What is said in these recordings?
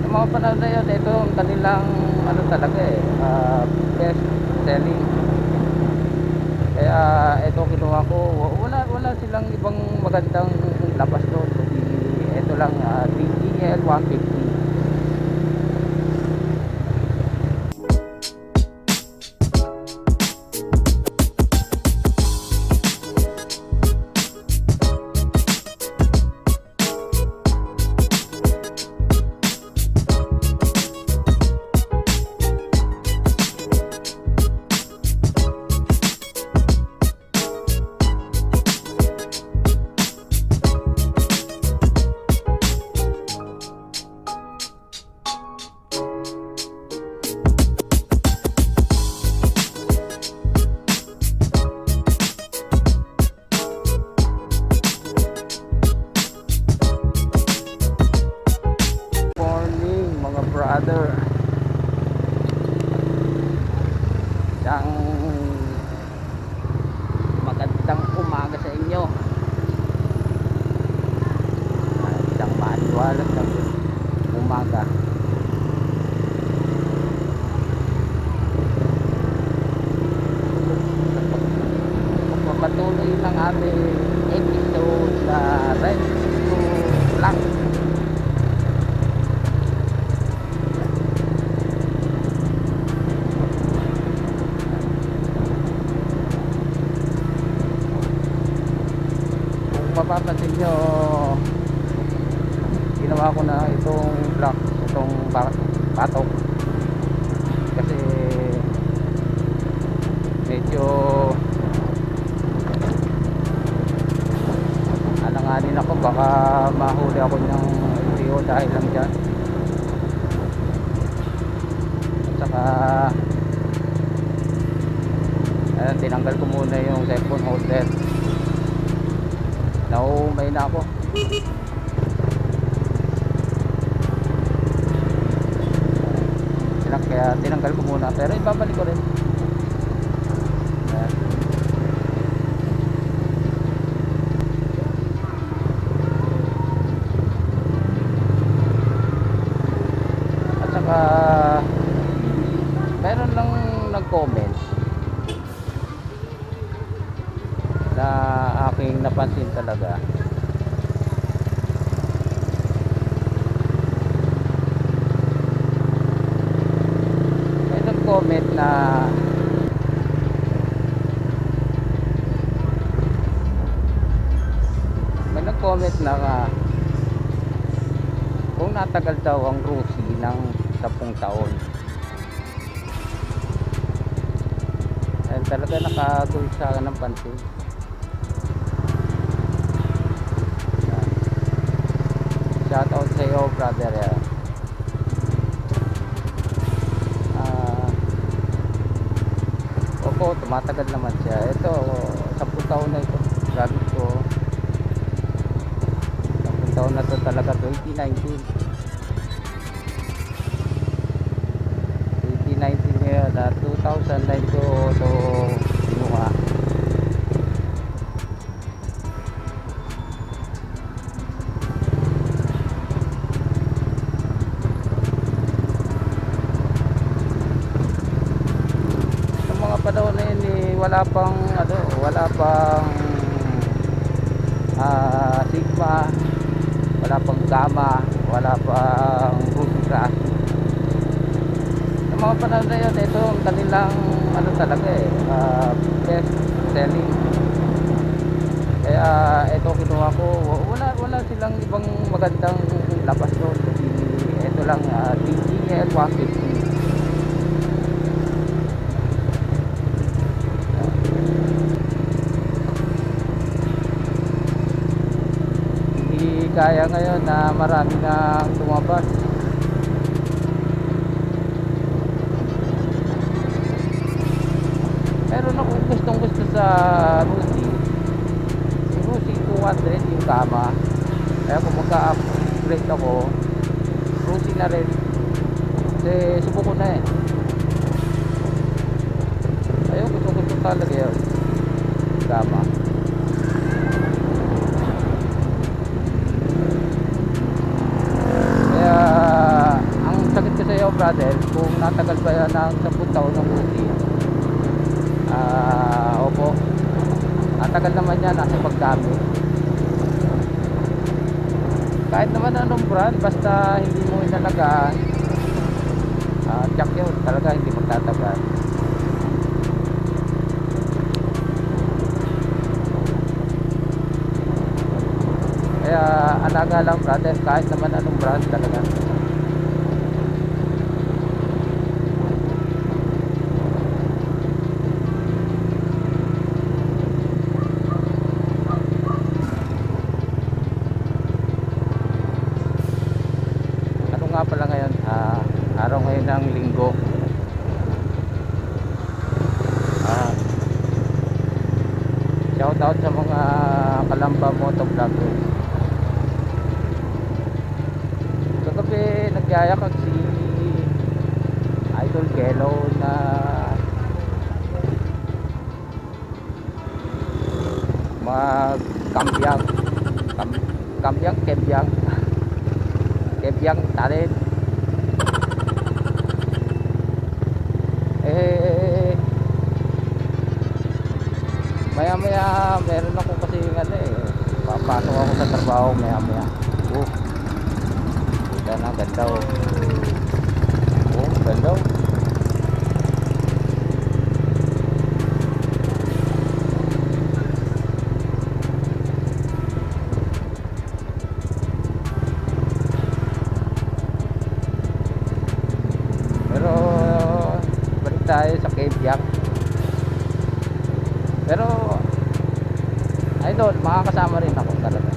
Sa mga panahon na yun, ito ang kanilang ano talaga best selling. Kaya ito kinuha ko. Wala silang ibang magandang labas doon, kundi ito lang, DGL 150. Brother, isang magandang umaga sa inyo, isang maaliwalas na umaga. Patuloy ng aming episode sa Rescue Vlog. Mapapansin nyo, ginawa ko na itong block, itong patok, kasi medyo alanganin ako, baka mahuli ako ng LTO dahil lang dyan. At saka ayan, tinanggal ko muna yung cellphone holder. Naumay na ako. Kaya tinanggal ko muna, pero ibabalik ko rin. Ayan. At saka meron lang nag-comment na aking napansin talaga. May nag-comment na kung natagal daw ang Rusi ng 10 taon. Ayun, talaga nakagawin sa akin ng pansin. Shout out sa iyo, brother. Opo, tumatagal naman siya. Ito, 10 taon na ito. Sabi ko, 10 taon na ito talaga. 2019 ngayon, 2009 ko ito kinuha. Panahon na yun, wala pang Sigma, wala pang Gamma, wala pang Rusi Crash. Sa mga panahon na yun, ito ang kanilang talaga best selling. Kaya ito kinuha ko. Wala silang ibang magandang labas doon, ito lang, DGL 150. Kaya ngayon na marami na tumabas. Meron akong gustong gusto sa Rusi. Yung Rusi 200 yung Gamma. Kaya kung magka-upgrade ako, Rusi na rin. Kasi subuko na eh. Ayun, gusto talaga yun, Gamma. sa'yo, brother, kung natagal ba yan ng 10 taon ng buti, opo, natagal naman yan, nasa pagdami. Kahit naman anong brand, basta hindi mo inalagaan, check yun, talaga hindi magtatagal. Kaya alaga lang, brother, kahit naman anong brand talaga. Ano nga pala ngayon, araw ngayon ng linggo. Shout out sa mga Kalamba motovloggers. Kagabi nagyayakag si Idol Gelo na magkambyang kebyang talent. Maya maya meron ako kasi ano papasok ako sa trabaho maya maya. Kita na ganda ganda. Pero balik tayo sa kebyang. Pero idol, makakasama rin ako talaga.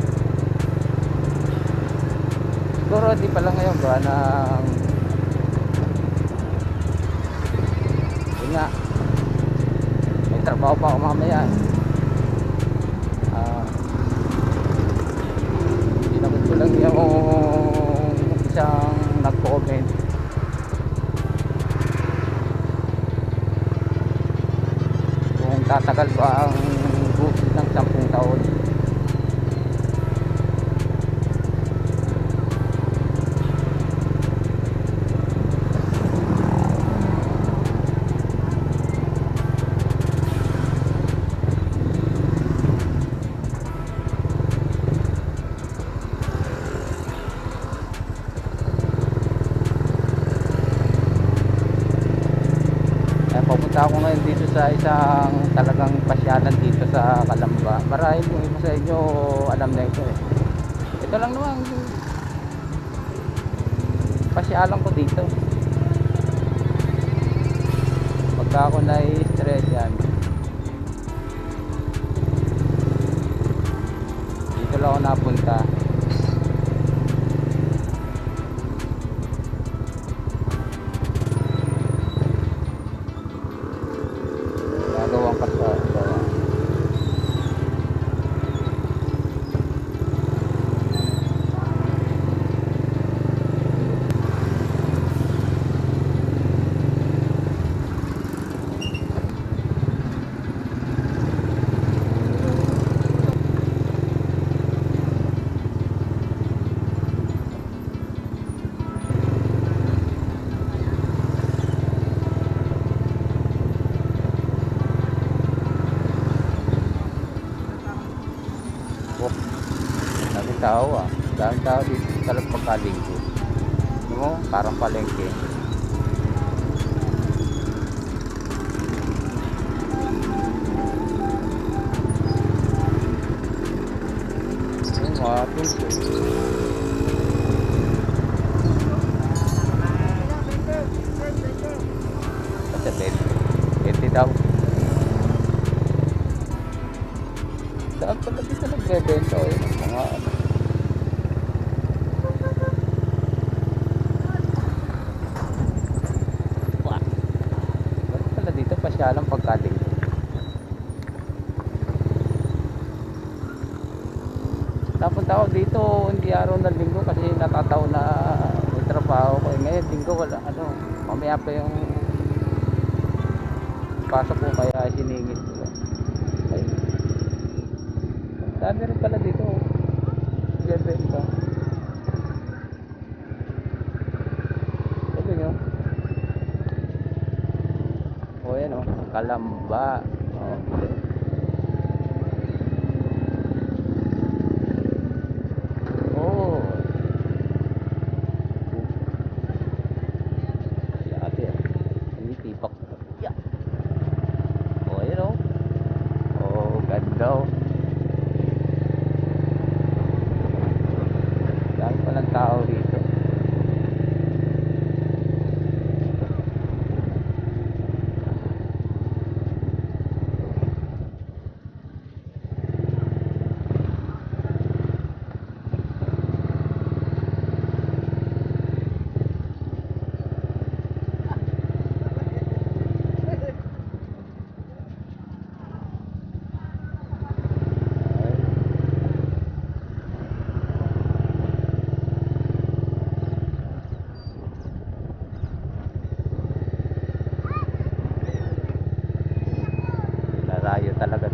Siguro di pa lang ngayon ba ng yun nga, may trabaho pa ako mamaya. Sinabot ko lang yung isang nag-comment kung tatagal ba ang bukid ng 10 taon. Papunta ako ngayon dito sa isang talagang pasyalan dito sa Kalamba. Marahil yung iba sa inyo alam na ito Ito lang naman pasyalan ko dito. Pagka ako na-stress yan, dito lang ako napunta. Gawang pasyalan. Daming tao daming tao dito talagang pagkalinggo. Ano mo, parang palengke. Yung mga pinto kasi 20 daw. Saan pala dito nagbebenta mga ano. Bakit pala dito pasyalang pagkaling. Napunta ako dito hindi araw ng linggo kasi natataw na may trabaho ko. Ngayon linggo wala mamaya pa yung pasok ko kaya siningit ko. Dami rin pala dito. Bebenta. Sabi nyo O yan o, Kalamba. Okay. Oh. Grabe. Hindi tipak. Yeah. O yan o. Oh, ganda o. Dami palang tao rito. Narayo talaga.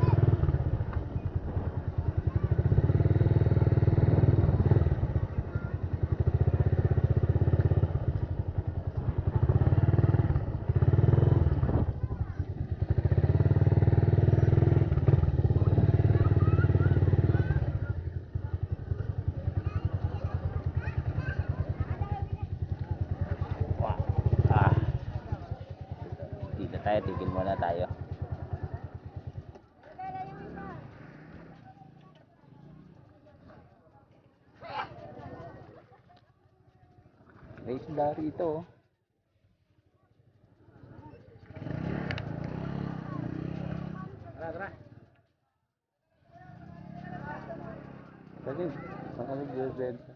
Wow. Ah, dito tayo, tigil muna tayo. May isda rito. Tara, tara. Kasi, mga nagbibenta.